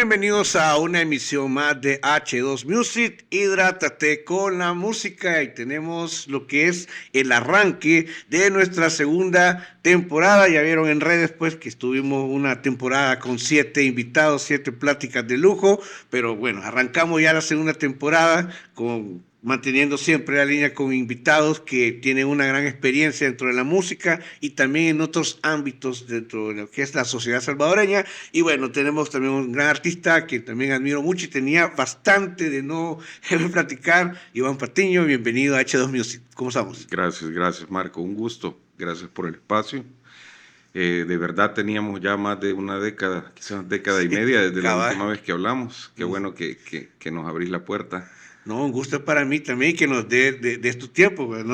bienvenidos a una emisión más de H2 Music. Hidrátate con la música y tenemos lo que es el arranque de nuestra segunda temporada. Ya vieron en redes pues que estuvimos una temporada con 7 invitados, 7 pláticas de lujo, pero bueno, arrancamos ya la segunda temporada manteniendo siempre la línea con invitados que tienen una gran experiencia dentro de la música y también en otros ámbitos dentro de lo que es la sociedad salvadoreña. Y bueno, tenemos también un gran artista que también admiro mucho y tenía bastante de no platicar. Iván Patiño, bienvenido a H2 Music. ¿Cómo estamos? Gracias Marco, un gusto. Gracias por el espacio. De verdad teníamos ya más de una década, quizás década y media desde la última vez que hablamos. Qué bueno que nos abrís la puerta. No, un gusto para mí también que nos dé de tu tiempo. Pues.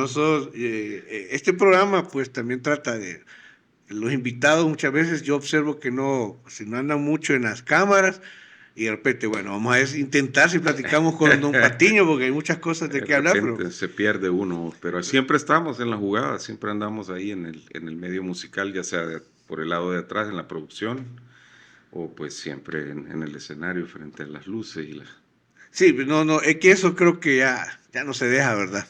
Este programa pues también trata de los invitados. Muchas veces yo observo que no andan mucho en las cámaras y de repente, bueno, vamos a intentar si platicamos con don Patiño porque hay muchas cosas de qué hablar. Pero se pierde uno, pero siempre estamos en la jugada, siempre andamos ahí en el medio musical, ya sea por el lado de atrás en la producción o pues siempre en el escenario frente a las luces y las... Sí, no, es que eso creo que ya no se deja, ¿verdad?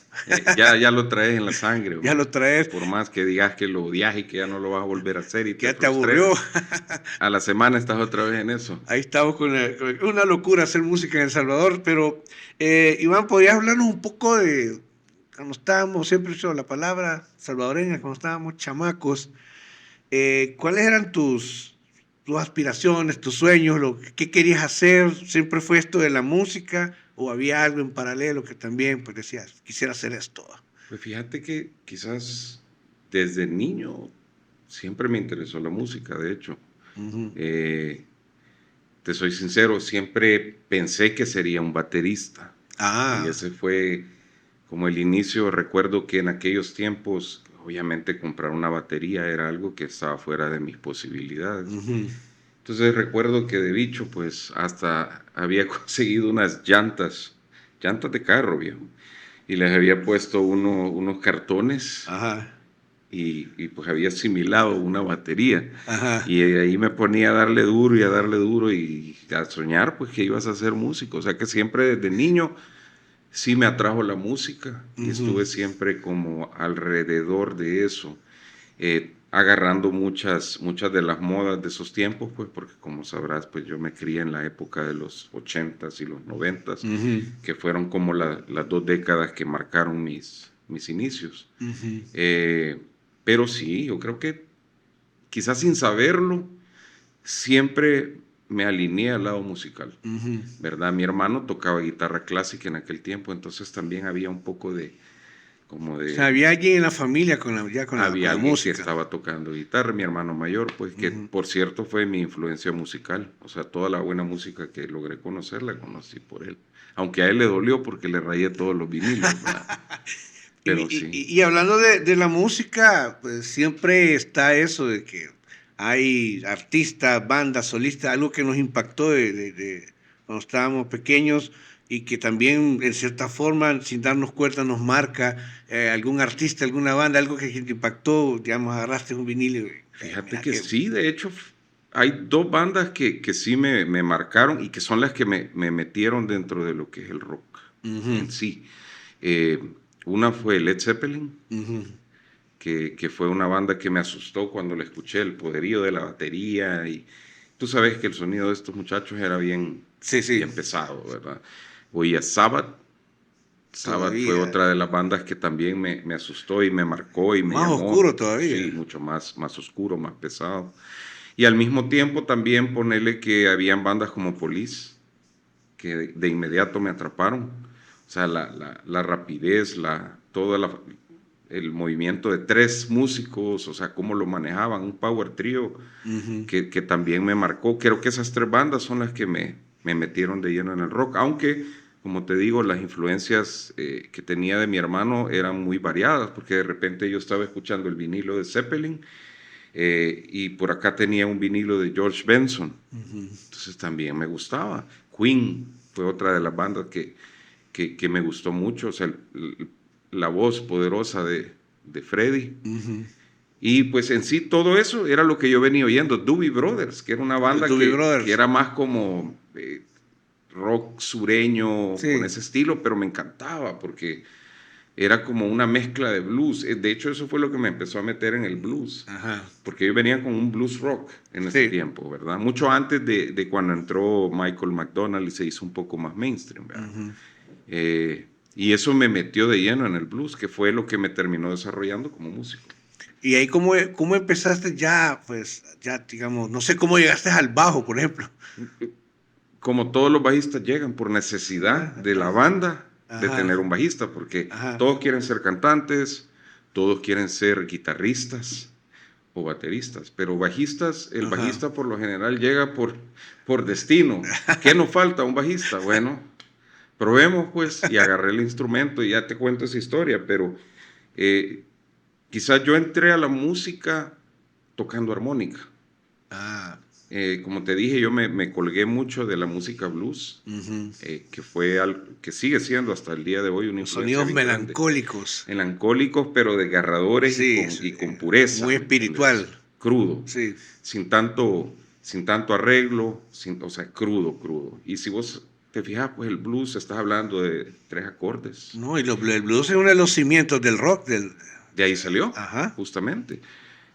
Ya lo traes en la sangre. Ya lo traes. Por más que digas que lo odias y que ya no lo vas a volver a hacer y que ya te aburrió. A la semana estás otra vez en eso. Ahí estamos con una locura hacer música en El Salvador, pero Iván, ¿podrías hablarnos un poco de cuando estábamos, siempre he hecho la palabra salvadoreña, cuando estábamos chamacos, ¿cuáles eran tus aspiraciones, tus sueños, qué querías hacer? ¿Siempre fue esto de la música o había algo en paralelo que también pues decías, quisiera hacer esto? Pues fíjate que quizás desde niño siempre me interesó la música, de hecho. Uh-huh. Te soy sincero, siempre pensé que sería un baterista. Y ese fue como el inicio. Recuerdo que en aquellos tiempos, obviamente comprar una batería era algo que estaba fuera de mis posibilidades. Uh-huh. Entonces recuerdo que de bicho, pues hasta había conseguido unas llantas de carro, viejo. Y les había puesto unos cartones. Ajá. Y pues había asimilado una batería. Ajá. Y ahí me ponía a darle duro y a soñar pues que ibas a ser músico. O sea que siempre desde niño sí me atrajo la música. Uh-huh. Y estuve siempre como alrededor de eso. Agarrando muchas de las modas de esos tiempos, pues, porque como sabrás, pues yo me crié en la época de los 80s y los 90s, uh-huh. que fueron como las 2 décadas que marcaron mis inicios. Uh-huh. Pero sí, yo creo que quizás sin saberlo, siempre me alineé al lado musical, uh-huh. ¿verdad? Mi hermano tocaba guitarra clásica en aquel tiempo, entonces también había un poco de... O sea, había alguien en la familia con la música. Que estaba tocando guitarra, mi hermano mayor, pues que uh-huh. por cierto fue mi influencia musical. O sea, toda la buena música que logré conocer la conocí por él. Aunque a él le dolió porque le rayé todos los vinilos. Pero sí. Y hablando de la música, pues siempre está eso de que hay artistas, bandas, solistas, algo que nos impactó de cuando estábamos pequeños y que también en cierta forma, sin darnos cuenta, nos marca algún artista, alguna banda, algo que te impactó, digamos, agarraste un vinilo. Fíjate que sí, de hecho, hay 2 bandas que sí me marcaron y que son las que me metieron dentro de lo que es el rock uh-huh. en sí. Una fue Led Zeppelin, uh-huh. que fue una banda que me asustó cuando la escuché, el poderío de la batería, y tú sabes que el sonido de estos muchachos era bien pesado, ¿verdad? Oía Sabbath fue otra de las bandas que también me asustó y me marcó y me más llamó. Oscuro todavía. Sí, mucho más oscuro, más pesado. Y al mismo tiempo también ponerle que habían bandas como Police, que de inmediato me atraparon. O sea, la rapidez, todo el movimiento de 3 músicos, o sea, cómo lo manejaban, un power trio, uh-huh. que también me marcó. Creo que esas 3 bandas son las que me metieron de lleno en el rock, aunque, como te digo, las influencias que tenía de mi hermano eran muy variadas, porque de repente yo estaba escuchando el vinilo de Zeppelin, y por acá tenía un vinilo de George Benson, uh-huh. entonces también me gustaba. Queen fue otra de las bandas que me gustó mucho, o sea, la voz poderosa de Freddie. Uh-huh. Y pues en sí todo eso era lo que yo venía oyendo. Doobie Brothers, que era una banda que era más como rock sureño, Sí. con ese estilo, pero me encantaba porque era como una mezcla de blues. De hecho, eso fue lo que me empezó a meter en el blues, Ajá. porque yo venía con un blues rock en ese Sí. tiempo, ¿verdad? Mucho antes de cuando entró Michael McDonald y se hizo un poco más mainstream, ¿verdad? Y eso me metió de lleno en el blues, que fue lo que me terminó desarrollando como músico. Y ahí, ¿cómo empezaste ya, pues, ya, digamos, no sé cómo llegaste al bajo, por ejemplo? Como todos los bajistas llegan por necesidad de la banda de Ajá. tener un bajista, porque Ajá. todos quieren ser cantantes, todos quieren ser guitarristas o bateristas, pero bajistas, el Ajá. bajista por lo general llega por destino. ¿Qué nos falta? Un bajista. Bueno, probemos pues, y agarré el instrumento y ya te cuento esa historia, pero quizás yo entré a la música tocando armónica. Ah. Como te dije, yo me colgué mucho de la música blues, que fue que sigue siendo hasta el día de hoy una Los influencia sonidos bien grande. melancólicos. Melancólicos, pero desgarradores Sí, y con pureza. muy ¿me entiendes? espiritual. Crudo, Sí. sin tanto arreglo, o sea, crudo. Y si vos te fijas, pues el blues, estás hablando de 3 acordes. No, y el blues es uno de los cimientos del rock. De ahí salió, Ajá. justamente.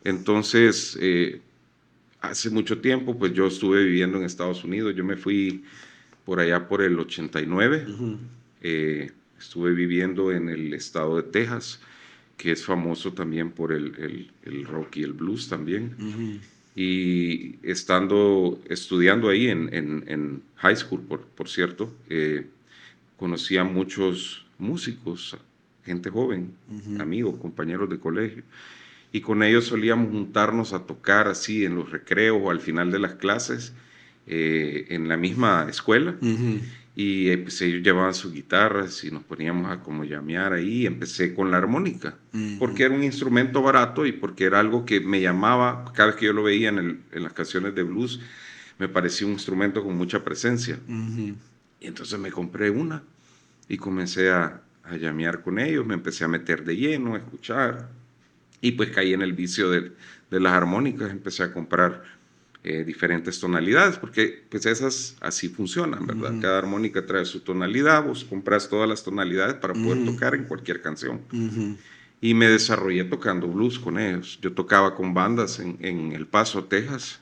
Entonces, hace mucho tiempo, pues yo estuve viviendo en Estados Unidos. Yo me fui por allá por el 89. Estuve viviendo en el estado de Texas, que es famoso también por el rock y el blues también. Y estudiando ahí en high school, por cierto, conocí a muchos músicos, gente joven, amigos, compañeros de colegio. Y con ellos solíamos juntarnos a tocar así en los recreos o al final de las clases en la misma escuela. Y pues ellos llevaban sus guitarras y nos poníamos a como llamear ahí. Empecé con la armónica, porque era un instrumento barato y porque era algo que me llamaba, cada vez que yo lo veía en las canciones de blues, me parecía un instrumento con mucha presencia. Y entonces me compré una y comencé a llamear con ellos, me empecé a meter de lleno, a escuchar. Y pues caí en el vicio de las armónicas, empecé a comprar diferentes tonalidades, porque pues esas así funcionan, ¿verdad? Cada armónica trae su tonalidad, vos compras todas las tonalidades para poder tocar en cualquier canción. Y me desarrollé tocando blues con ellos. Yo tocaba con bandas en El Paso, Texas,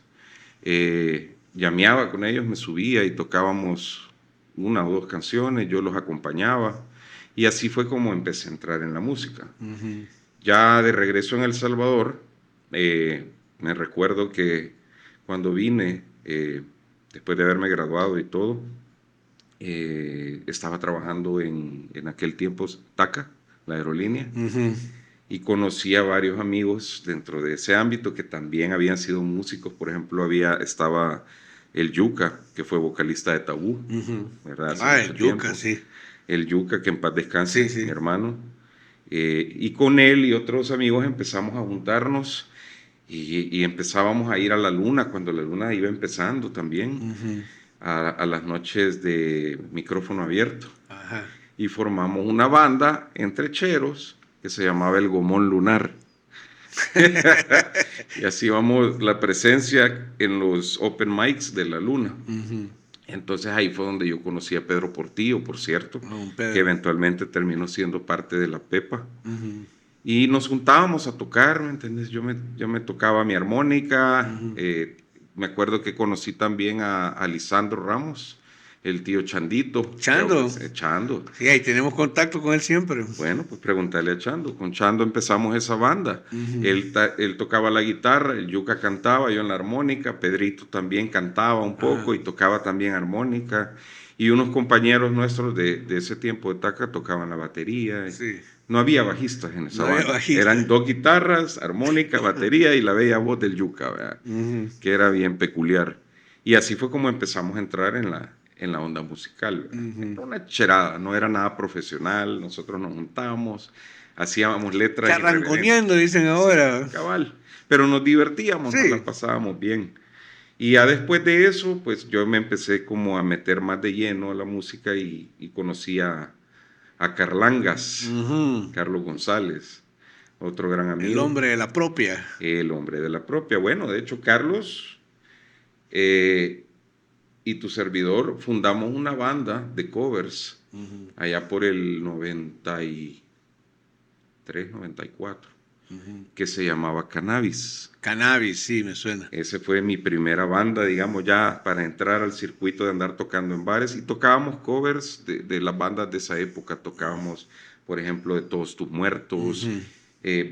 llameaba con ellos, me subía y tocábamos 1 o 2 canciones, yo los acompañaba, y así fue como empecé a entrar en la música. Ya de regreso en El Salvador, me recuerdo que cuando vine, después de haberme graduado y todo, estaba trabajando en aquel tiempo TACA, la aerolínea, y conocí a varios amigos dentro de ese ámbito que también habían sido músicos. Por ejemplo, estaba el Yuca, que fue vocalista de Tabú, ¿verdad? Hace mucho El Yuca, tiempo. sí. El Yuca, que en paz descanse, Sí. mi hermano. Y con él y otros amigos empezamos a juntarnos y empezábamos a ir a la Luna cuando la Luna iba empezando también, a las noches de micrófono abierto. Ajá. Y formamos una banda entre cheros que se llamaba El Gomón Lunar. Y así vamos la presencia en los open mics de la Luna. Entonces ahí fue donde yo conocí a Pedro Portillo, por cierto, que eventualmente terminó siendo parte de la Pepa. Y nos juntábamos a tocar, ¿me entiendes? Yo me tocaba mi armónica. Me acuerdo que conocí también a Lisandro Ramos, el tío Chandito. Chando. Chando. Sí, ahí tenemos contacto con él siempre. Bueno, pues preguntarle a Chando. Con Chando empezamos esa banda. Él tocaba la guitarra, el Yuca cantaba, yo en la armónica, Pedrito también cantaba un poco y tocaba también armónica. Y unos compañeros nuestros de ese tiempo de Taca tocaban la batería. Sí. No había bajistas en esa banda. Bajista. Eran 2 guitarras, armónica, batería y la bella voz del Yuca, ¿verdad? Que era bien peculiar. Y así fue como empezamos a entrar en la onda musical. Una cherada, no era nada profesional, nosotros nos juntábamos, hacíamos letras. Charranconeando, dicen ahora. Sí, cabal. Pero nos divertíamos, nos la pasábamos bien. Y ya después de eso, pues yo me empecé como a meter más de lleno a la música y conocí a Carlangas, Carlos González, otro gran amigo. El hombre de la propia. El hombre de la propia. Bueno, de hecho, Carlos y tu servidor fundamos una banda de covers allá por el 93, 94, que se llamaba Cannabis. Cannabis, sí, me suena. Ese fue mi primera banda, digamos, ya para entrar al circuito de andar tocando en bares, y tocábamos covers de las bandas de esa época. Tocábamos, por ejemplo, de Todos Tus Muertos,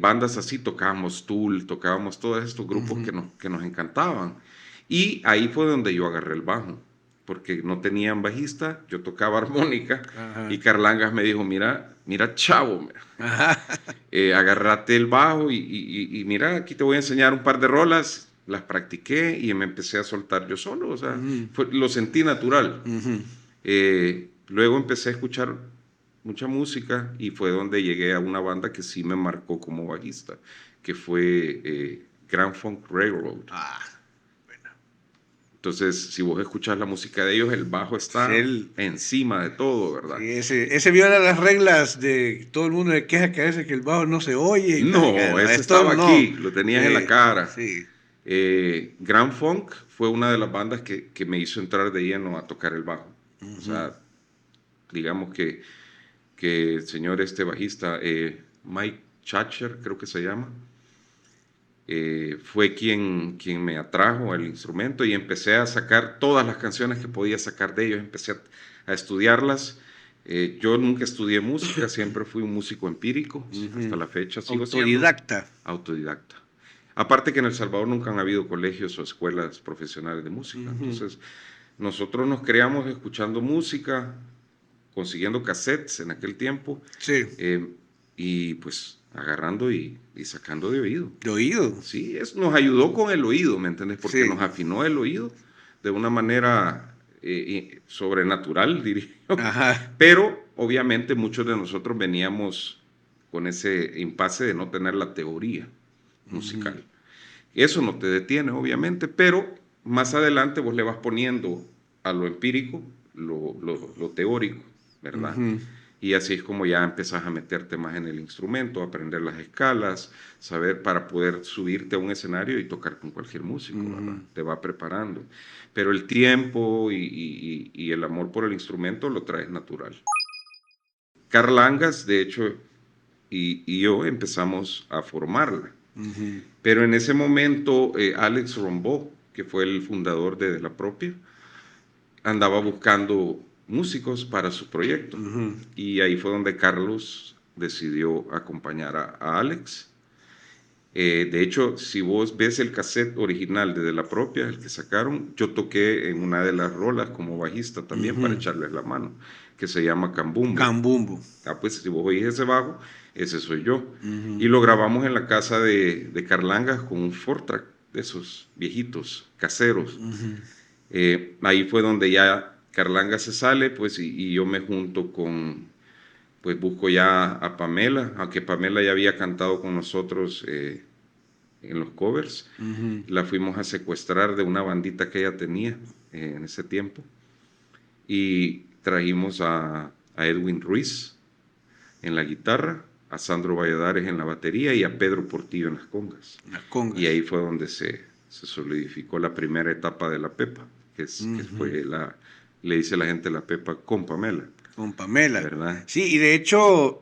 bandas así, tocábamos Tool, tocábamos todos estos grupos que nos encantaban. Y ahí fue donde yo agarré el bajo, porque no tenían bajista, yo tocaba armónica. Ajá. Y Carlangas me dijo, mira chavo, agárrate el bajo y mira, aquí te voy a enseñar un par de rolas. Las practiqué y me empecé a soltar yo solo, o sea, lo sentí natural. Luego empecé a escuchar mucha música y fue donde llegué a una banda que sí me marcó como bajista, que fue Grand Funk Railroad. Entonces, si vos escuchás la música de ellos, el bajo está encima de todo, ¿verdad? Sí, ese viola las reglas de todo el mundo de queja que a veces que el bajo no se oye. No, ese estaba aquí, lo tenías en la cara. Sí. Grand Funk fue una de las bandas que me hizo entrar de lleno a tocar el bajo. O sea, digamos que el señor bajista, Mike Chacher, creo que se llama, fue quien me atrajo al instrumento y empecé a sacar todas las canciones que podía sacar de ellos, empecé a estudiarlas. Yo nunca estudié música, siempre fui un músico empírico, hasta la fecha sigo autodidacta. Siendo autodidacta. Aparte que en El Salvador nunca han habido colegios o escuelas profesionales de música, entonces nosotros nos creamos escuchando música, consiguiendo cassettes en aquel tiempo, y pues agarrando y sacando de oído. ¿De oído? Sí, eso nos ayudó con el oído, ¿me entiendes? Porque nos afinó el oído de una manera sobrenatural, diría yo. Ajá. Pero obviamente muchos de nosotros veníamos con ese impasse de no tener la teoría musical. Eso no te detiene, obviamente, pero más adelante vos le vas poniendo a lo empírico lo teórico, ¿verdad? Y así es como ya empezás a meterte más en el instrumento, a aprender las escalas, saber para poder subirte a un escenario y tocar con cualquier músico, ¿verdad? Te va preparando. Pero el tiempo y el amor por el instrumento lo traes natural. Carlangas, de hecho, y yo empezamos a formarla. Pero en ese momento, Alex Rombó, que fue el fundador de La Propia, andaba buscando músicos para su proyecto. Y ahí fue donde Carlos decidió acompañar a Alex. De hecho, si vos ves el cassette original de La Propia, el que sacaron, yo toqué en una de las rolas como bajista también para echarles la mano, que se llama Cambumbo. Cambumbo. Pues si vos oís ese bajo, ese soy yo. Y lo grabamos en la casa de Carlangas con un 4-track de esos viejitos, caseros. Ahí fue donde ya Carlangas se sale, pues, y yo me junto con, pues busco ya a Pamela, aunque Pamela ya había cantado con nosotros en los covers. La fuimos a secuestrar de una bandita que ella tenía en ese tiempo. Y trajimos a Edwin Ruiz en la guitarra, a Sandro Valladares en la batería y a Pedro Portillo en las congas. Y ahí fue donde se solidificó la primera etapa de La Pepa, que fue le dice la gente La Pepa con Pamela. Con Pamela. ¿Verdad? Sí, y de hecho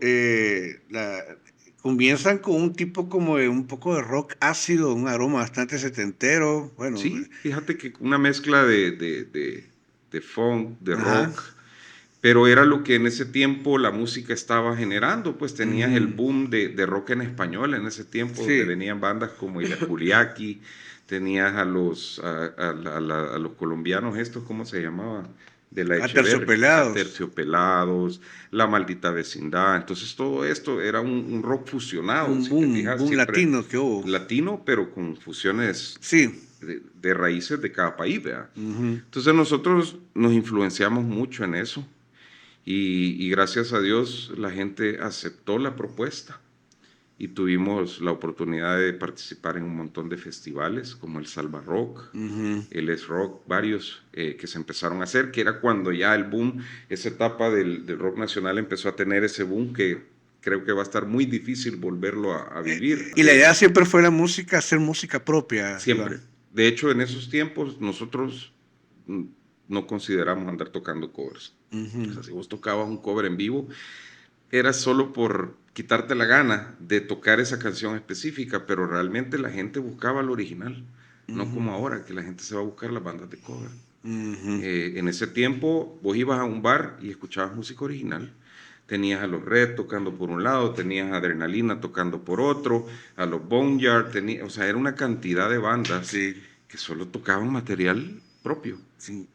comienzan con un tipo como de un poco de rock ácido, un aroma bastante setentero. Bueno, sí, fíjate que una mezcla de funk, de rock, pero era lo que en ese tiempo la música estaba generando, pues tenías el boom de rock en español en ese tiempo, donde venían bandas como Iraculiaki, tenías a los colombianos estos, ¿cómo se llamaban? De la Aterciopelados, La Maldita Vecindad. Entonces todo esto era un rock fusionado. Un boom latino que hubo. Latino, pero con fusiones de raíces de cada país, ¿verdad? Entonces nosotros nos influenciamos mucho en eso y gracias a Dios la gente aceptó la propuesta y tuvimos la oportunidad de participar en un montón de festivales como el Salva Rock, el Es Rock, varios que se empezaron a hacer, que era cuando ya el boom, esa etapa del rock nacional empezó a tener ese boom que creo que va a estar muy difícil volverlo a vivir. Y la idea siempre fue la música, hacer música propia. Siempre. De hecho, en esos tiempos nosotros no consideramos andar tocando covers. Ujú. O sea, si vos tocabas un cover en vivo, era solo por quitarte la gana de tocar esa canción específica, pero realmente la gente buscaba el original, no como ahora, que la gente se va a buscar las bandas de cover. Ujú. En ese tiempo, vos ibas a un bar y escuchabas música original. Tenías a los Red tocando por un lado, tenías a Adrenalina tocando por otro, a los Boneyard, o sea, era una cantidad de bandas Sí. que solo tocaban material propio. Sí.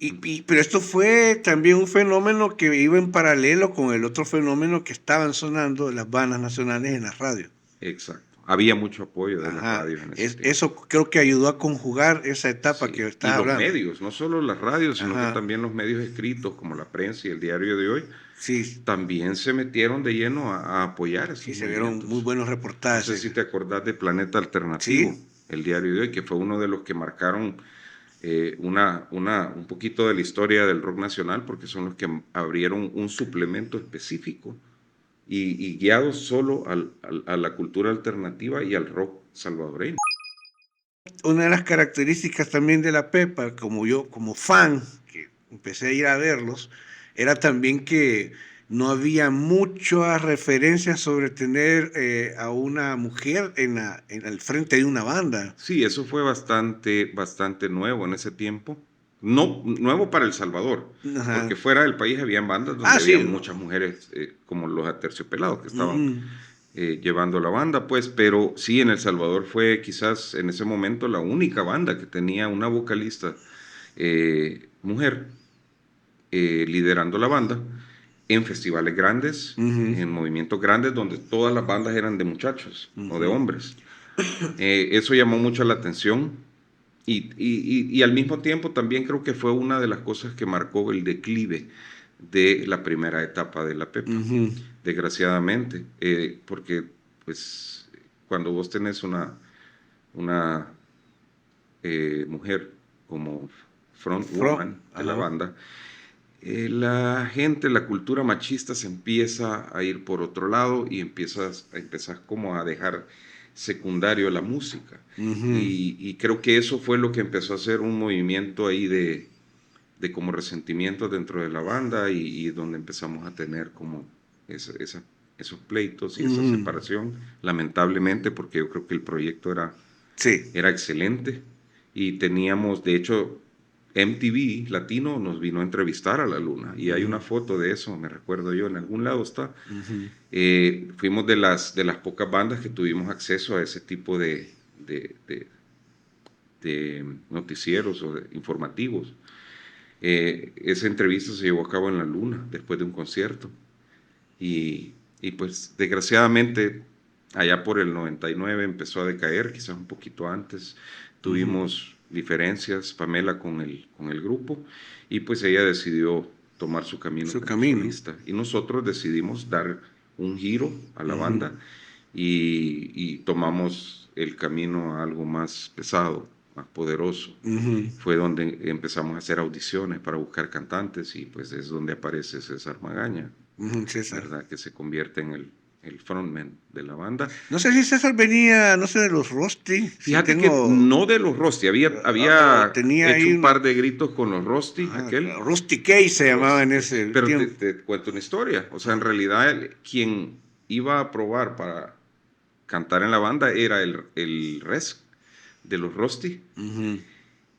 Pero esto fue también un fenómeno que iba en paralelo con el otro fenómeno que estaban sonando las bandas nacionales en la radio. Exacto. Había mucho apoyo de las Ajá. radios en ese tiempo. Eso creo que ayudó a conjugar esa etapa que Sí. Y estás los hablando. medios, no solo las radios, sino que Ajá. también los medios escritos como la prensa y el diario de hoy, Sí, también se metieron de lleno a apoyar sí, esos se vieron muy movimientos. buenos No sé reportajes. si te acordás de Planeta Alternativo, Sí. el diario de hoy, que fue uno de los que marcaron un poquito de la historia del rock nacional, porque son los que abrieron un suplemento específico y guiados solo a la cultura alternativa y al rock salvadoreño. Una de las características también de la Pepa, como yo, como fan, que empecé a ir a verlos, era también que no había muchas referencias sobre tener a una mujer en el frente de una banda. Sí, eso fue bastante nuevo en ese tiempo. No nuevo para El Salvador, Ajá. porque fuera del país habían bandas Ah, donde sí. había muchas mujeres, como los Aterciopelados, que estaban Ujú. llevando la banda, pues, pero sí, en El Salvador fue quizás en ese momento la única banda que tenía una vocalista mujer liderando la banda en festivales grandes, Ujú. en movimientos grandes, donde todas las bandas eran de muchachos o de Ujú. hombres. Eso llamó mucho la atención y al mismo tiempo también creo que fue una de las cosas que marcó el declive de la primera etapa de la Pepa, Ujú. desgraciadamente, porque pues cuando vos tenés una mujer como frontwoman de la Ajá. banda, la gente, la cultura machista se empieza a ir por otro lado y empezás como a dejar secundario la música. Ujú. Y creo que eso fue lo que empezó a hacer un movimiento ahí de como resentimiento dentro de la banda y donde empezamos a tener como esos pleitos y esa Ujú. separación, lamentablemente, porque yo creo que el proyecto Sí. era excelente y teníamos, de hecho, MTV Latino nos vino a entrevistar a la Luna y hay una foto de eso, me recuerdo yo, en algún lado está. Ujú. Fuimos de las pocas bandas que tuvimos acceso a ese tipo de noticieros o de informativos. Esa entrevista se llevó a cabo en la Luna después de un concierto y pues desgraciadamente allá por el 99 empezó a decaer, quizás un poquito antes. Ujú. Tuvimos diferencias, Pamela, con el grupo y pues ella decidió tomar su camino Su como camino. solista y nosotros decidimos dar un giro a la Ujú. banda y tomamos el camino a algo más pesado, más poderoso. Ujú. Fue donde empezamos a hacer audiciones para buscar cantantes y pues es donde aparece César Magaña, Ujú, César. ¿verdad? Que se convierte en el frontman de la banda. No sé si César venía, no sé, de los Rosti. Sí Fíjate que tengo, no de los Rosti, había, o había tenía hecho ahí un par de gritos con los Rosti, ajá, aquel. Rusty Kay se llamaba Rosti, en ese pero te, tiempo. te cuento una historia. O sea, en Ajá. realidad quien iba a probar para cantar en la banda era el Res de los Rosti. Ujú.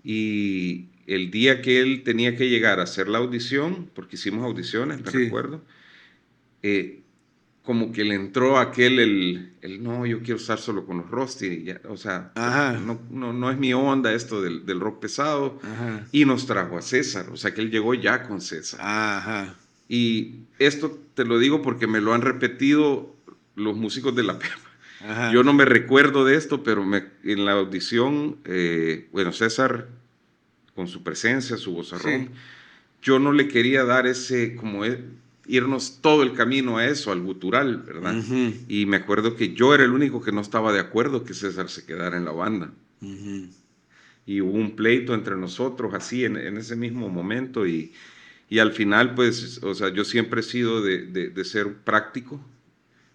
Y el día que él tenía que llegar a hacer la audición, porque hicimos audiciones, me Sí. recuerdo, eh, como que le entró aquel no, yo quiero estar solo con los Rusty, o sea, porque Ajá. no es mi onda esto del rock pesado, Ajá. y nos trajo a César, o sea que él llegó ya con César. Ajá. Y esto te lo digo porque me lo han repetido los músicos de la Pepa. Ajá. Yo no me recuerdo de esto, pero en la audición, bueno, César, con su presencia, su vozarrón, Sí. yo no le quería dar irnos todo el camino a eso, al gutural, ¿verdad? Ujú. Y me acuerdo que yo era el único que no estaba de acuerdo que César se quedara en la banda. Ujú. Y hubo un pleito entre nosotros así en ese mismo momento y al final, pues, o sea, yo siempre he sido de ser práctico,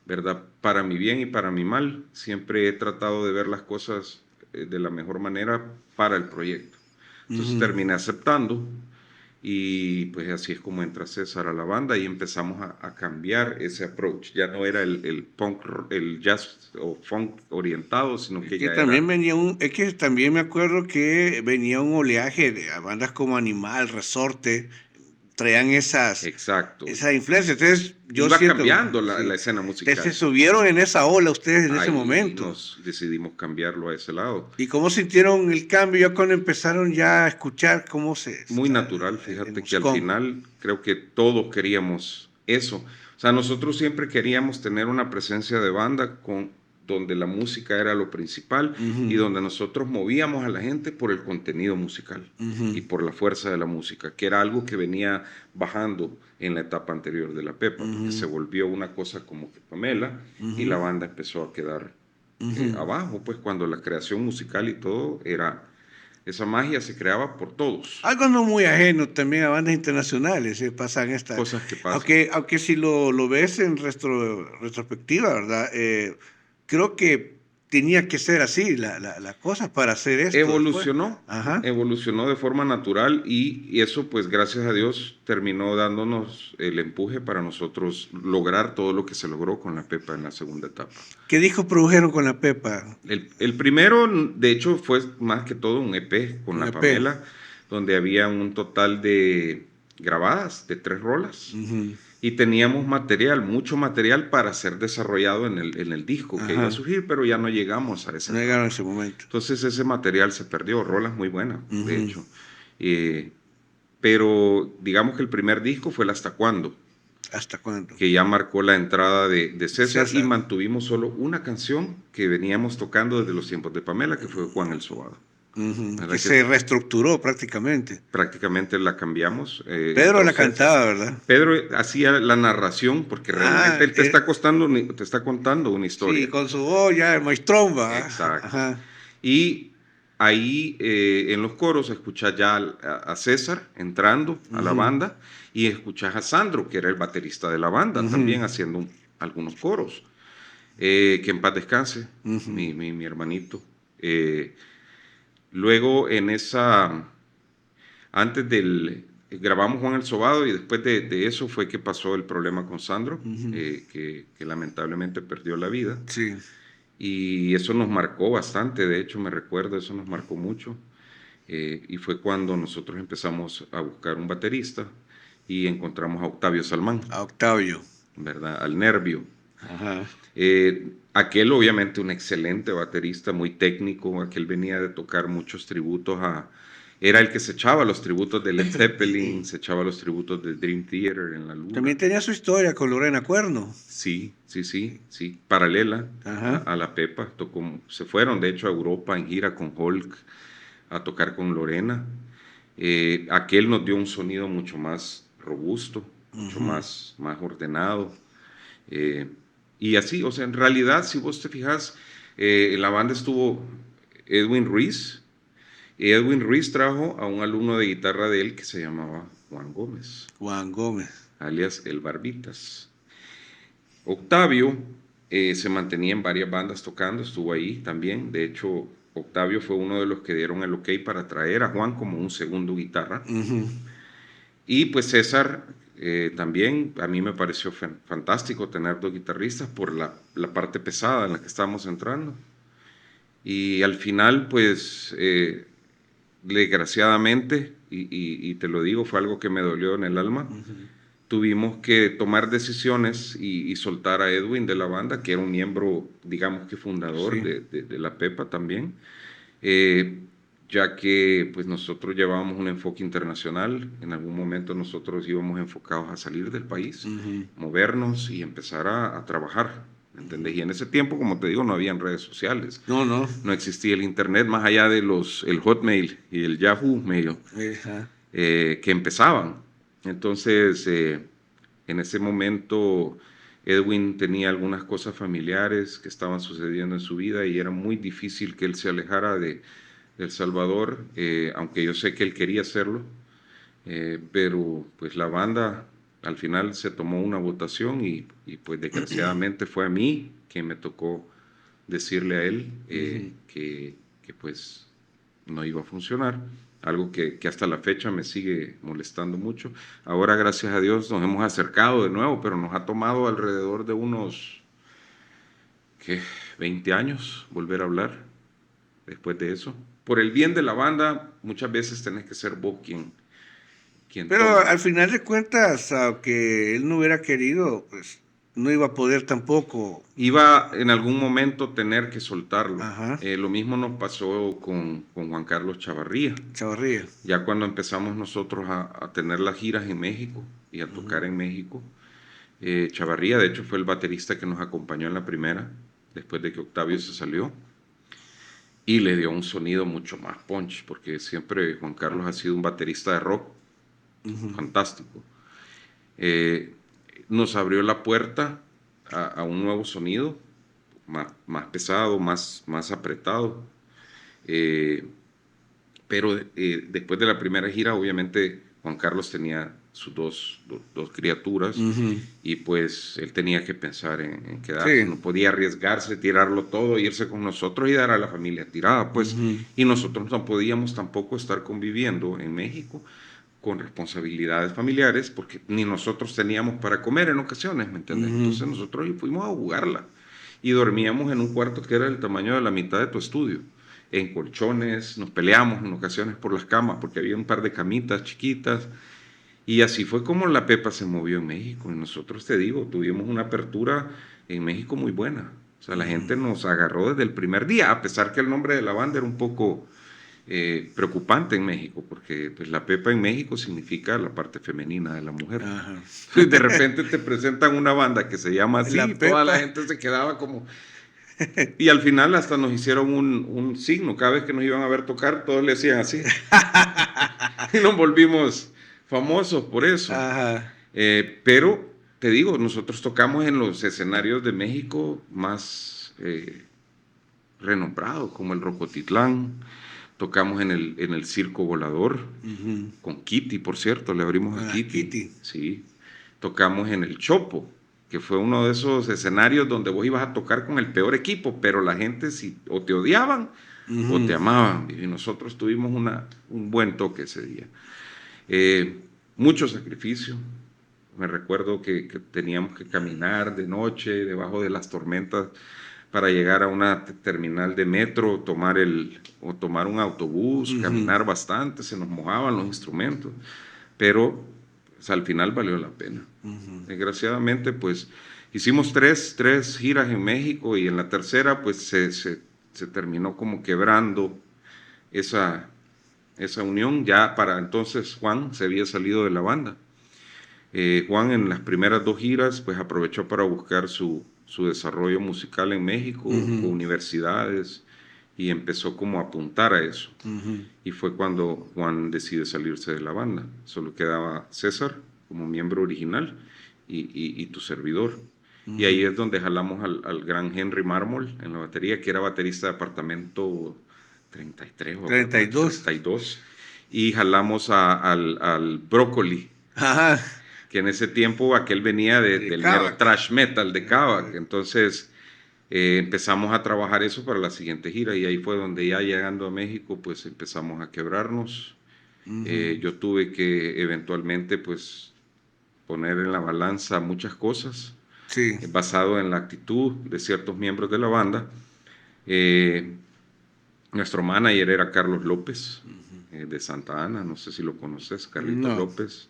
¿verdad? Para mi bien y para mi mal. Siempre he tratado de ver las cosas de la mejor manera para el proyecto. Entonces Ujú. terminé aceptando Y pues así es como entra César a la banda y empezamos a cambiar ese approach. Ya no era el punk, el jazz o funk orientado, sino Es que que ya también era venía es que también me acuerdo que venía un oleaje de a bandas como Animal, Resorte, traían exacto. esa influencia. Entonces, yo Iba siento, cambiando sí, la escena se musical. subieron en esa ola ustedes en ese Ahí momento. nos decidimos cambiarlo a ese lado. ¿Y cómo sintieron el cambio ya cuando empezaron ya a escuchar cómo se Muy está natural, el fíjate que al musicón? final creo que todos queríamos eso. O sea, nosotros siempre queríamos tener una presencia de banda donde la música era lo principal y Ujú, donde nosotros movíamos a la gente por el contenido musical y ujú, por la fuerza de la música, que era algo que venía bajando en la etapa anterior de la Pepa, porque se ujú, volvió una cosa como que Pamela y la ujú, banda empezó a quedar ujú. abajo, pues cuando la creación musical y todo era, esa magia se creaba por todos. Algo no muy ajeno también a bandas internacionales, pasan esta, Cosas que pasan. aunque si lo ves en retrospectiva, ¿verdad? Creo que tenía que ser así la cosa para hacer esto después. Evolucionó, Ajá. evolucionó de forma natural y eso pues gracias a Dios terminó dándonos el empuje para nosotros lograr todo lo que se logró con la Pepa en la segunda etapa. ¿Qué discos produjeron con la Pepa? El primero, de hecho, fue más que todo un EP con Un la EP. Pamela, donde había un total de grabadas de 3 rolas Ujú. y teníamos material, mucho material para ser desarrollado en el disco que iba a Ajá. surgir, pero ya no llegamos a esa No llegaron en etapa. ese momento. Entonces ese material se perdió, rolas muy buenas, de Ujú. hecho. Eh, pero digamos que el primer disco fue el Hasta Cuándo, ¿Hasta cuándo? que ya marcó la entrada de César y César. mantuvimos solo una canción que veníamos tocando desde los tiempos de Pamela, que fue Juan el Sobado. Ujú. Que ¿Verdad? se Que reestructuró prácticamente. prácticamente la cambiamos, Pedro entró la César. cantaba, ¿verdad? Pedro hacía la narración porque Ah, realmente él te está contando una sí, historia. con su voz ya maestrón, va. Exacto. Ajá. Y ahí en los coros escuchás ya a César entrando a la Ujú, banda y escuchás a Sandro, que era el baterista de la banda, ujú, también haciendo algunos coros. Que en paz descanse, ujú, mi hermanito. Eh, luego antes grabamos Juan el Sobado y después de eso fue que pasó el problema con Sandro, ujú. que lamentablemente perdió la vida. Sí. Y eso nos marcó bastante, de hecho me recuerdo, eso nos marcó mucho. Y fue cuando nosotros empezamos a buscar un baterista y encontramos a Octavio Salmán, A Octavio. ¿verdad? Al Nervio. Ajá. Aquel obviamente un excelente baterista, muy técnico, aquel venía de tocar muchos tributos Era el que se echaba los tributos de Led Zeppelin, Sí. se echaba los tributos de Dream Theater en la Luna. También tenía su historia con Lorena Cuerno. Sí, sí, sí, sí, paralela Ajá. a la Pepa. Se fueron de hecho a Europa en gira con Hulk a tocar con Lorena. Aquel nos dio un sonido mucho más robusto, mucho Ujú. más ordenado. Eh, y así, o sea, en realidad, si vos te fijas, en la banda estuvo Edwin Ruiz, y Edwin Ruiz trajo a un alumno de guitarra de él que se llamaba Juan Gómez, Juan Gómez. alias El Barbitas. Octavio se mantenía en varias bandas tocando, estuvo ahí también. De hecho, Octavio fue uno de los que dieron el ok para traer a Juan como un segundo guitarra. Ujú. Y pues César también, a mí me pareció fantástico tener 2 guitarristas por la parte pesada en la que estábamos entrando. Y al final, pues, desgraciadamente, y te lo digo, fue algo que me dolió en el alma, Ujú. tuvimos que tomar decisiones y soltar a Edwin de la banda, que era un miembro, digamos que fundador Sí. de la Pepa también, eh, ya que pues nosotros llevábamos un enfoque internacional, en algún momento nosotros íbamos enfocados a salir del país, Ujú. movernos y empezar a trabajar, ¿entendés? Y en ese tiempo, como te digo, no habían redes sociales, No, no. no existía el internet más allá de el Hotmail y el Yahoo Mail Ajá. que empezaban. Entonces, en ese momento, Edwin tenía algunas cosas familiares que estaban sucediendo en su vida y era muy difícil que él se alejara de El Salvador, aunque yo sé que él quería hacerlo, pero pues la banda al final se tomó una votación y pues desgraciadamente fue a mí que me tocó decirle a él Ujú. que pues no iba a funcionar. algo que hasta la fecha me sigue molestando mucho. Ahora, gracias a Dios, nos hemos acercado de nuevo, pero nos ha tomado alrededor de unos, ¿qué?, 20 años volver a hablar después de eso. Por el bien de la banda, muchas veces tenés que ser vos quien Pero toma. al final de cuentas, aunque él no hubiera querido, pues no iba a poder tampoco. Iba en algún momento tener que soltarlo. Ajá. Lo mismo nos pasó con Juan Carlos Chavarría. Chavarría. Ya cuando empezamos nosotros a tener las giras en México y a tocar en México, Chavarría, de hecho, fue el baterista que nos acompañó en la primera, después de que Octavio se salió, y le dio un sonido mucho más punch, porque siempre Juan Carlos ha sido un baterista de rock fantástico. Nos abrió la puerta a un nuevo sonido, más pesado, más apretado. Pero después de la primera gira, obviamente, Juan Carlos tenía sus dos criaturas y pues él tenía que pensar en quedarse. Sí. No podía arriesgarse, tirarlo todo, irse con nosotros y dar a la familia tirada, pues. Y nosotros no podíamos tampoco estar conviviendo en México con responsabilidades familiares, porque ni nosotros teníamos para comer en ocasiones, ¿me entiendes? Entonces nosotros fuimos a jugarla y dormíamos en un cuarto que era del tamaño de la mitad de tu estudio, en colchones, nos peleamos en ocasiones por las camas, porque había un par de camitas chiquitas, y así fue como la Pepa se movió en México, y nosotros, te digo, tuvimos una apertura en México muy buena, o sea, la gente nos agarró desde el primer día, a pesar que el nombre de la banda era un poco preocupante en México, porque pues, la Pepa en México significa la parte femenina de la mujer. Ajá. De repente te presentan una banda que se llama así, La y toda la Pepa. gente se quedaba como... Y al final hasta nos hicieron un signo, cada vez que nos iban a ver tocar, todos le hacían así. Y nos volvimos famosos por eso. Ajá. Pero, te digo, nosotros tocamos en los escenarios de México más renombrados, como el Rocotitlán. Tocamos en el Circo Volador, con Kitty, por cierto, le abrimos a Kitty. Sí. Tocamos en el Chopo, que fue uno de esos escenarios donde vos ibas a tocar con el peor equipo, pero la gente o te odiaban o te amaban. Y nosotros tuvimos un buen toque ese día. Mucho sacrificio. Me recuerdo que teníamos que caminar de noche, debajo de las tormentas, para llegar a una terminal de metro, tomar un autobús, caminar bastante, se nos mojaban los instrumentos, pero pues, al final valió la pena. Desgraciadamente, pues hicimos tres giras en México y en la tercera, pues se terminó como quebrando esa unión. Ya para entonces Juan se había salido de la banda. Juan en las primeras 2 giras, pues aprovechó para buscar su desarrollo musical en México, con universidades, y empezó como a apuntar a eso. Y fue cuando Juan decide salirse de la banda. Solo quedaba César como miembro original y tu servidor. Y ahí es donde jalamos al gran Henry Mármol en la batería, que era baterista de apartamento 33 o 32. Y jalamos al Brócoli. Ajá. Que en ese tiempo aquel venía del mero thrash metal de Kavak. Entonces empezamos a trabajar eso para la siguiente gira y ahí fue donde ya llegando a México pues empezamos a quebrarnos. Yo tuve que eventualmente pues poner en la balanza muchas cosas, Sí. basado en la actitud de ciertos miembros de la banda. Nuestro manager era Carlos López, de Santa Ana, no sé si lo conoces, Carlitos López,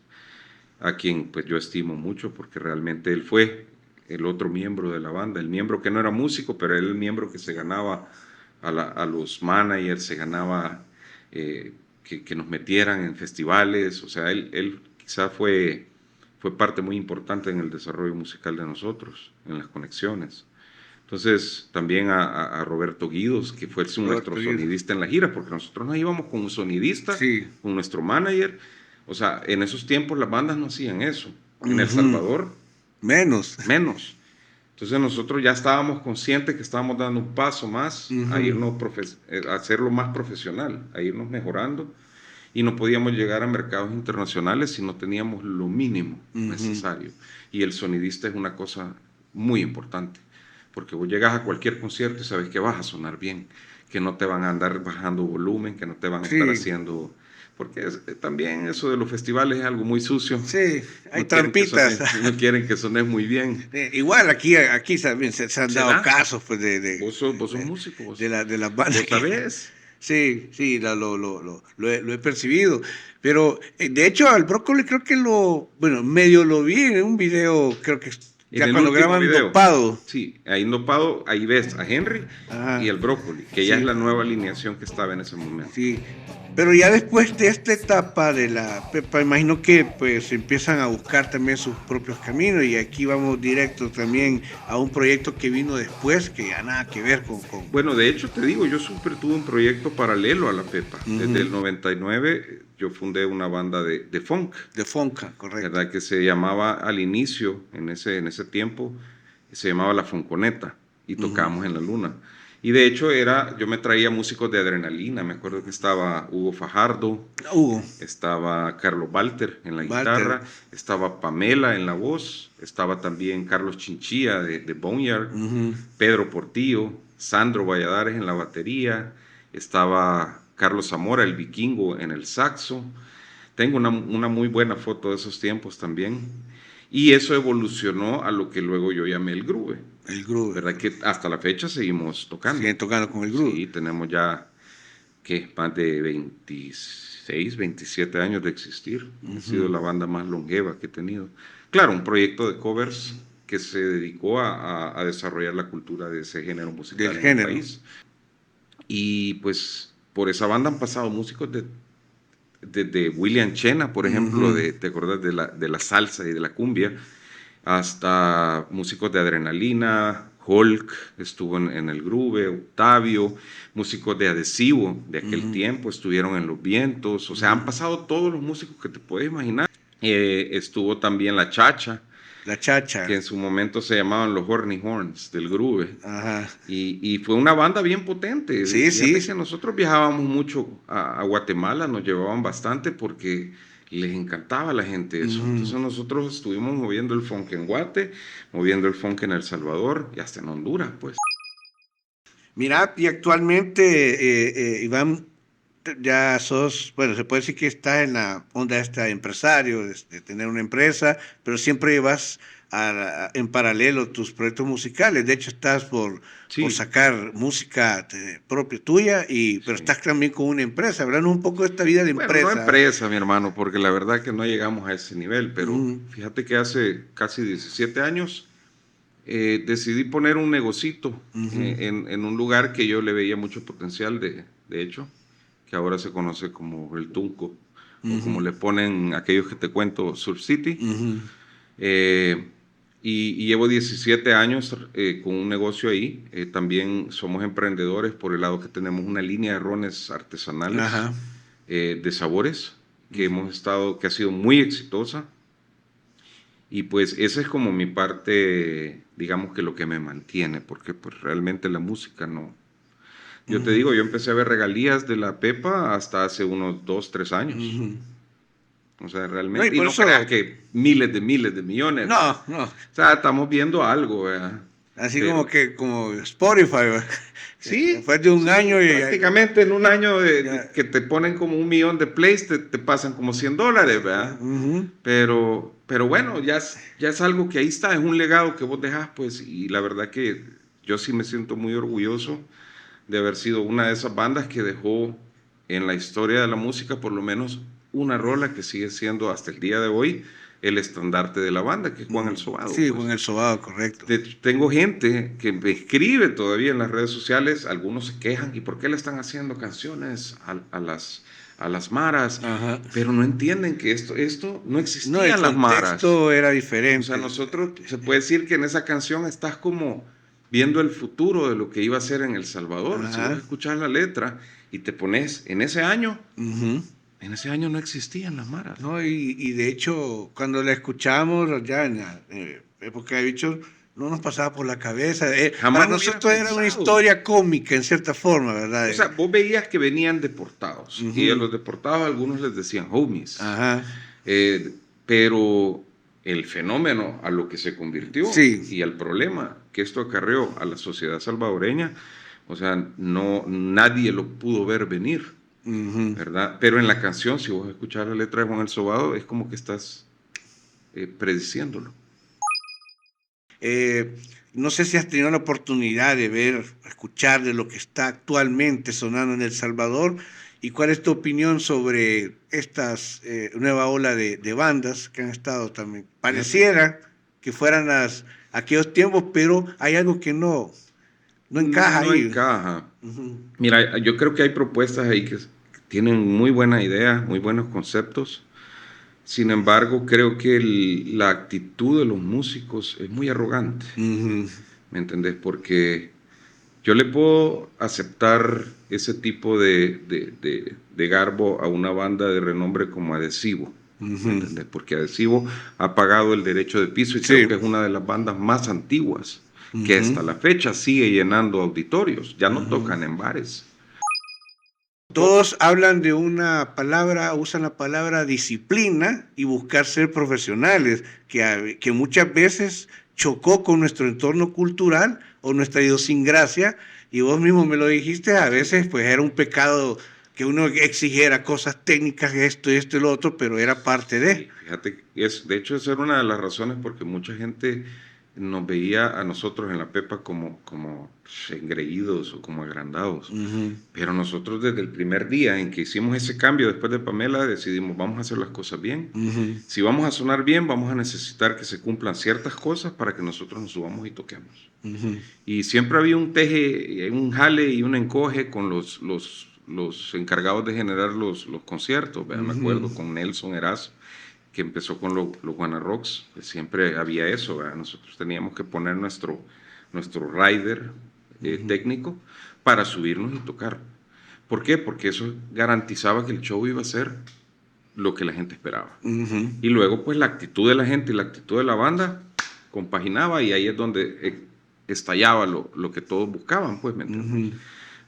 a quien pues yo estimo mucho porque realmente él fue el otro miembro de la banda, el miembro que no era músico, pero él el miembro que se ganaba a los managers, se ganaba que nos metieran en festivales, o sea, él quizá fue parte muy importante en el desarrollo musical de nosotros, en las conexiones. Entonces, también a Roberto Guidos, que fue nuestro sonidista en la gira, porque nosotros nos íbamos con un sonidista, con nuestro manager. O sea, en esos tiempos las bandas no hacían eso. En El Salvador, menos. Entonces nosotros ya estábamos conscientes que estábamos dando un paso más a irnos a hacerlo más profesional, a irnos mejorando, y no podíamos llegar a mercados internacionales si no teníamos lo mínimo necesario. Y el sonidista es una cosa muy importante, porque vos llegas a cualquier concierto y sabes que vas a sonar bien, que no te van a andar bajando volumen, que no te van a estar haciendo porque también eso de los festivales es algo muy sucio. Sí, hay No quieren que trampitas. no quieren que sones muy bien. Igual aquí también se han ¿Se dado da? casos pues, Vos sos músico, de las bandas. vos sabés. Sí, sí, lo he percibido. Pero de hecho al Brócoli creo que bueno, medio lo vi en un video, creo que En ya el cuando último graban video, Dopado. sí, ahí en Dopado, ahí ves a Henry Ajá, y el Brócoli, que ya es sí, la nueva alineación que estaba en ese momento. sí. Pero ya después de esta etapa de la Pepa, imagino que pues empiezan a buscar también sus propios caminos y aquí vamos directo también a un proyecto que vino después que ya nada que ver con... Bueno, de hecho, te digo, yo siempre tuve un proyecto paralelo a la Pepa. Desde el 99 yo fundé una banda de funk, De Fonca, correcto. ¿verdad? Que se llamaba al inicio, en ese tiempo, se llamaba La Fonconeta y tocábamos en la luna. Y de hecho yo me traía músicos de Adrenalina, me acuerdo que estaba Hugo Fajardo, Hugo, estaba Carlos Walter en la Walter. guitarra, estaba Pamela en la voz, estaba también Carlos Chinchilla de Boneyard, Pedro Portillo, Sandro Valladares en la batería, estaba Carlos Zamora, el vikingo, en el saxo. Tengo una muy buena foto de esos tiempos también. Y eso evolucionó a lo que luego yo llamé el groove. El groove. ¿Verdad? Que hasta la fecha seguimos tocando. Siguen tocando con el groove. Sí, tenemos ya, ¿qué? Más de 26, 27 años de existir. Ha sido la banda más longeva que he tenido. Claro, un proyecto de covers que se dedicó a desarrollar la cultura de ese género musical Del en género. el país. Y pues por esa banda han pasado músicos de William Chena, por ejemplo, ¿te acordás de la salsa y de la cumbia? Hasta músicos de Adrenalina, Hulk estuvo en el groove, Octavio, músicos de Adhesivo de aquel tiempo estuvieron en Los Vientos, o sea, han pasado todos los músicos que te puedes imaginar. Estuvo también La Chacha, La Chacha. que en su momento se llamaban los Horny Horns del groove. Ajá. Y fue una banda bien potente. Sí, Fíjate sí. que nosotros viajábamos mucho a Guatemala, nos llevaban bastante porque les encantaba a la gente eso. Entonces nosotros estuvimos moviendo el funk en Guate, moviendo el funk en El Salvador y hasta en Honduras, pues. Mira, y actualmente, Iván, ya sos, bueno, se puede decir que estás en la onda esta de empresario, de tener una empresa, pero siempre llevas en paralelo tus proyectos musicales. De hecho, estás por sacar música propia tuya, pero estás también con una empresa. Hablando un poco de esta vida de empresa. Bueno, no empresa, mi hermano, porque la verdad que no llegamos a ese nivel, pero fíjate que hace casi 17 años decidí poner un negocito en un lugar que yo le veía mucho potencial, de hecho, que ahora se conoce como el Tunco, o como le ponen aquellos que te cuento, Surf City. Y llevo 17 años con un negocio ahí. También somos emprendedores por el lado que tenemos una línea de rones artesanales de sabores que que ha sido muy exitosa. Y pues esa es como mi parte, digamos que lo que me mantiene, porque pues realmente la música no. Yo te digo, yo empecé a ver regalías de la Pepa hasta hace unos 2, 3 años. O sea, realmente, No, y no creas que miles de millones. No, no. O sea, estamos viendo algo, ¿verdad? Así como Spotify, ¿verdad? Sí. Después de un año y prácticamente en un año que te ponen como 1 millón de plays, te pasan como $100, ¿verdad? Pero bueno, ya es algo que ahí está, es un legado que vos dejás, pues, y la verdad que yo sí me siento muy orgulloso de haber sido una de esas bandas que dejó en la historia de la música por lo menos una rola que sigue siendo hasta el día de hoy el estandarte de la banda, que es Juan el Sobado. Sí, pues. Juan el Sobado, correcto. Tengo gente que me escribe todavía en las redes sociales, algunos se quejan, ¿y por qué le están haciendo canciones a las maras? Pero no entienden que esto no existía en las maras. El contexto era diferente. O sea, nosotros, se puede decir que en esa canción estás como viendo el futuro de lo que iba a ser en El Salvador. Si vos escuchás la letra y te pones en ese año, en ese año no existían las maras. No, y de hecho, cuando la escuchamos ya en la época de Bichos, no nos pasaba por la cabeza. Para nosotros era una historia cómica, en cierta forma, ¿verdad? O sea, vos veías que venían deportados. Y a los deportados algunos les decían homies. Pero el fenómeno a lo que se convirtió y al problema que esto acarreó a la sociedad salvadoreña, o sea, nadie lo pudo ver venir. ¿verdad? Pero en la canción, si vos escuchás la letra de Juan el Sobado, es como que estás prediciéndolo. No sé si has tenido la oportunidad de ver, escuchar de lo que está actualmente sonando en El Salvador y cuál es tu opinión sobre estas nueva ola de bandas que han estado también. Pareciera que fueran aquellos tiempos, pero hay algo que no encaja No ahí. encaja. Ujú. Mira, yo creo que hay propuestas ahí que tienen muy buenas ideas, muy buenos conceptos. Sin embargo, creo que la actitud de los músicos es muy arrogante. Ujú. ¿Me entendés? Porque yo le puedo aceptar ese tipo de garbo a una banda de renombre como Adhesivo. ¿Me Ujú. entendés? Porque Adhesivo ha pagado el derecho de piso y creo Sí. que es una de las bandas más antiguas que Ujú. hasta la fecha sigue llenando auditorios. Ya no Ujú. tocan en bares. Todos hablan de una palabra, usan la palabra disciplina y buscar ser profesionales, que muchas veces chocó con nuestro entorno cultural o nuestra idiosincrasia, y vos mismo me lo dijiste, a veces pues era un pecado que uno exigiera cosas técnicas, esto y esto y lo otro, pero era parte Sí, de. fíjate, de hecho esa era una de las razones porque mucha gente nos veía a nosotros en la Pepa como engreídos o como agrandados. Ujú. Pero nosotros desde el primer día en que hicimos ese cambio después de Pamela decidimos vamos a hacer las cosas bien. Ujú. Si vamos a sonar bien, vamos a necesitar que se cumplan ciertas cosas para que nosotros nos subamos y toquemos. Ujú. Y siempre había un teje, un jale y un encoge con los encargados de generar los conciertos. ¿Verdad? Me Ujú. acuerdo con Nelson Erazo, que empezó con los Guana Rocks, que siempre había eso. ¿Verdad? Nosotros teníamos que poner nuestro rider Ujú. técnico para subirnos y tocar. ¿Por qué? Porque eso garantizaba que el show iba a ser lo que la gente esperaba. Ujú. Y luego, pues, la actitud de la gente y la actitud de la banda compaginaba y ahí es donde estallaba lo que todos buscaban, pues, ¿me entiendes? Ujú.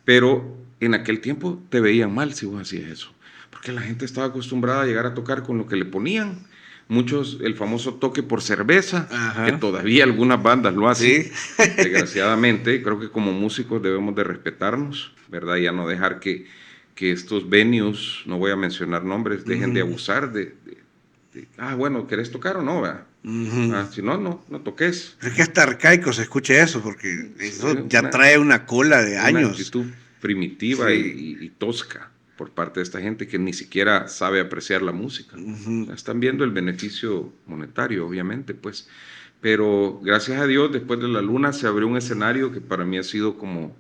Pero en aquel tiempo te veían mal si vos hacías eso, porque la gente estaba acostumbrada a llegar a tocar con lo que le ponían. Muchos, el famoso toque por cerveza, que Ajá. todavía algunas bandas lo hacen, Sí. desgraciadamente. Creo que como músicos debemos de respetarnos, ¿verdad? Ya no dejar que estos venues, no voy a mencionar nombres, dejen de Ujú. abusar bueno, ¿querés tocar o no? ¿Verdad? Ujú. Si no, no toques. Es que hasta arcaico se escucha eso, porque Sí, eso ya trae una cola de una años. actitud primitiva Sí. y tosca por parte de esta gente que ni siquiera sabe apreciar la música. O Ujú. sea, están viendo el beneficio monetario, obviamente, pues. Pero gracias a Dios, después de la luna se abrió un escenario que para mí ha sido como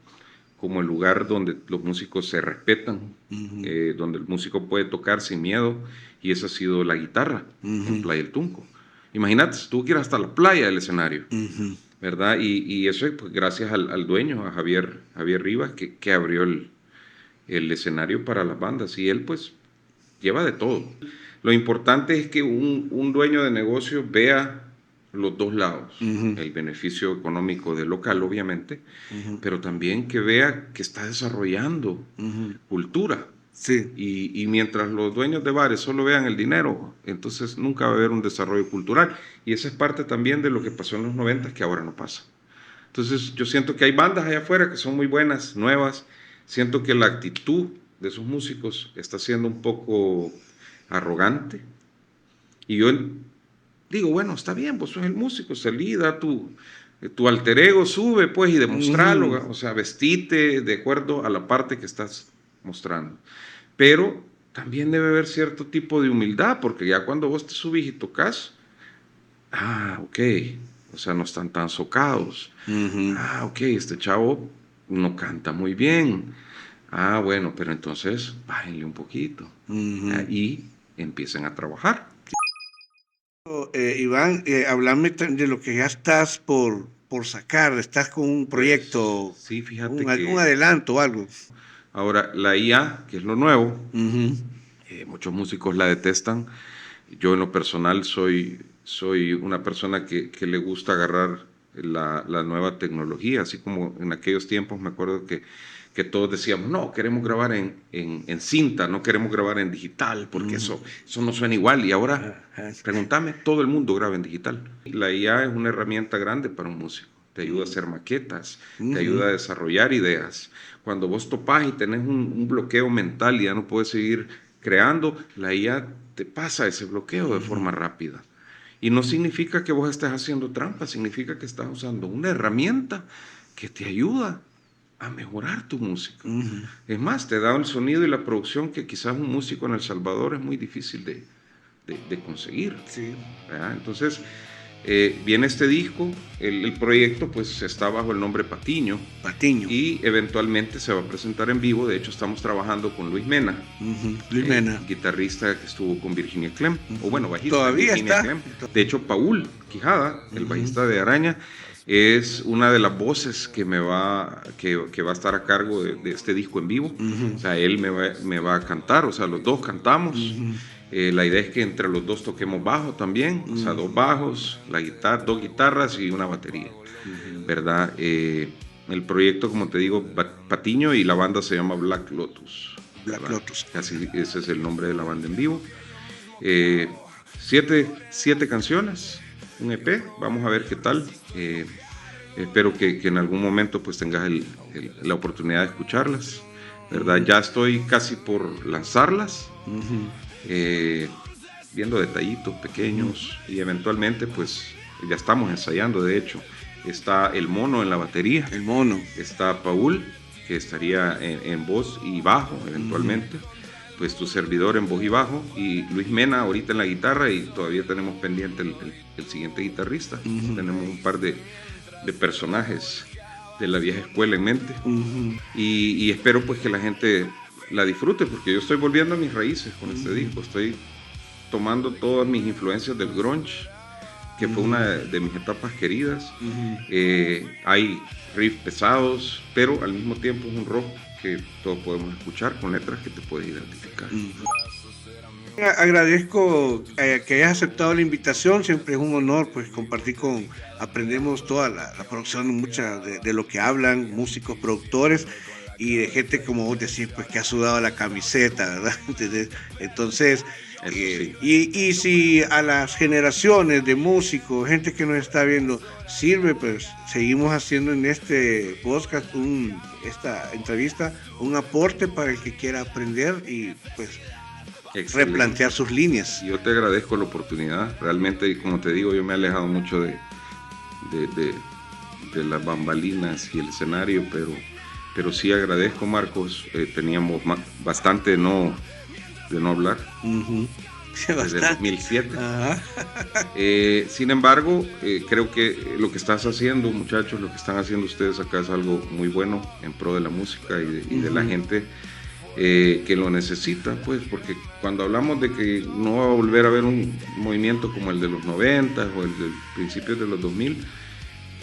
el lugar donde los músicos se respetan, Ujú. donde el músico puede tocar sin miedo, y esa ha sido la guitarra en Ujú. Playa del Tunco. Imagínate, si tú quieras hasta la playa del escenario, Ujú. ¿verdad? Y eso es pues, gracias al dueño, a Javier Rivas, que abrió el escenario para las bandas, y él pues lleva de todo. Lo importante es que un dueño de negocio vea los dos lados, Ujú. el beneficio económico del local, obviamente, Ujú. pero también que vea que está desarrollando Ujú. cultura. Sí. Y mientras los dueños de bares solo vean el dinero, entonces nunca va a haber un desarrollo cultural. Y esa es parte también de lo que pasó en los 90 que ahora no pasa. Entonces yo siento que hay bandas allá afuera que son muy buenas, nuevas. Siento que la actitud de esos músicos está siendo un poco arrogante. Y yo digo, bueno, está bien, vos sos el músico, salí, da tu alter ego, sube pues y Ujú. demostralo, o sea, vestite de acuerdo a la parte que estás mostrando. Pero también debe haber cierto tipo de humildad, porque ya cuando vos te subís y tocas, ok, o sea, no están tan socados. Ujú. Ok, este chavo no canta muy bien. Bueno, pero entonces bájenle un poquito. Ujú. Y empiecen a trabajar. Iván, háblame de lo que ya estás por sacar. Estás con un Pues proyecto, sí, fíjate un que adelanto o algo. ahora la IA, que es lo nuevo, Ujú. muchos músicos la detestan. Yo en lo personal soy una persona que le gusta agarrar la nueva tecnología, así como en aquellos tiempos me acuerdo que todos decíamos, no, queremos grabar en cinta, no queremos grabar en digital, porque Ujú. eso no suena igual. Y ahora, Ajá. pregúntame, todo el mundo graba en digital. La IA es una herramienta grande para un músico. te ayuda a hacer maquetas, te ayuda a desarrollar ideas. Cuando vos topás y tenés un bloqueo mental y ya no puedes seguir creando, la IA te pasa ese bloqueo de forma rápida. Y no significa que vos estés haciendo trampa, significa que estás usando una herramienta que te ayuda a mejorar tu música. Es más, te da el sonido y la producción que quizás un músico en El Salvador es muy difícil de conseguir. Sí. Entonces, viene este disco, el proyecto pues está bajo el nombre Patiño. Patiño. Y eventualmente se va a presentar en vivo. De hecho, estamos trabajando con Luis Mena. Luis Mena. Guitarrista que estuvo con Virginia Clem. O bueno, bajista. Todavía Virginia está. Clem. De hecho, Paul Quijada, el bajista de Araña, es una de las voces que va a estar a cargo de este disco en vivo. O sea, él me va a cantar, o sea, los dos cantamos. La idea es que entre los dos toquemos bajo también, o sea, 2 bajos, dos guitarras y una batería, ¿verdad? El proyecto, como te digo, Patiño, y la banda se llama Black Lotus. Black Lotus. Casi ese es el nombre de la banda en vivo. 7 canciones, un EP, vamos a ver qué tal. Espero que en algún momento pues tengas la oportunidad de escucharlas, ¿verdad? Ya estoy casi por lanzarlas, viendo detallitos pequeños, y eventualmente pues ya estamos ensayando. De hecho, está el Mono en la batería, El Mono, está Paul, que estaría en voz y bajo eventualmente, pues tu servidor en voz y bajo, y Luis Mena ahorita en la guitarra, y todavía tenemos pendiente el siguiente guitarrista. Tenemos un par de personajes de la vieja escuela en mente, y espero pues que la gente la disfrute, porque yo estoy volviendo a mis raíces con este disco. Estoy tomando todas mis influencias del grunge, que fue una de mis etapas queridas. Hay riffs pesados, pero al mismo tiempo es un rock que todos podemos escuchar, con letras que te puedes identificar. Agradezco que hayas aceptado la invitación. Siempre es un honor pues compartir aprendemos toda la producción, mucha de lo que hablan músicos, productores, y de gente como vos decís, pues que ha sudado la camiseta, ¿verdad? Entonces, Sí. y si a las generaciones de músicos, gente que nos está viendo, sirve, pues seguimos haciendo en este podcast, esta entrevista, un aporte para el que quiera aprender y pues Excelente. replantear sus líneas. Yo te agradezco la oportunidad. Realmente, como te digo, yo me he alejado mucho de las bambalinas y el escenario, pero sí agradezco, Marcos. Teníamos bastante de no hablar, desde el 2007. Sin embargo, creo que lo que estás haciendo, muchachos, lo que están haciendo ustedes acá es algo muy bueno en pro de la música y de la gente que lo necesita, pues, porque cuando hablamos de que no va a volver a haber un movimiento como el de los 90 o el de principios de los 2000,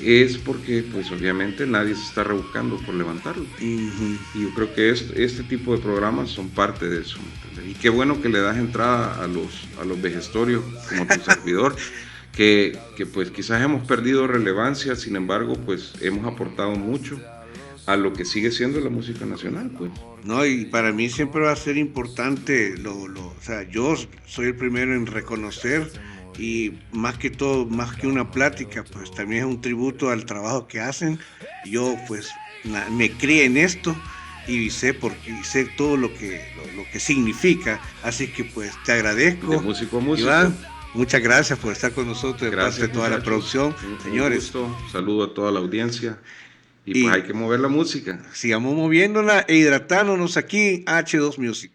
es porque pues obviamente nadie se está rebuscando por levantarlo. Y yo creo que este tipo de programas son parte de eso, ¿entendés? Y qué bueno que le das entrada a los vejestorios como tu servidor, que pues quizás hemos perdido relevancia, sin embargo pues hemos aportado mucho a lo que sigue siendo la música nacional, pues. No, y para mí siempre va a ser importante, o sea, yo soy el primero en reconocer, y más que todo, más que una plática, pues también es un tributo al trabajo que hacen. Yo pues me crié en esto y sé todo lo que significa, así que pues te agradezco. De músico a músico. Iván, muchas gracias por estar con nosotros, de parte de toda la producción. Señores, un gusto, saludo a toda la audiencia, y pues hay que mover la música. Sigamos moviéndola e hidratándonos aquí, H2 Music.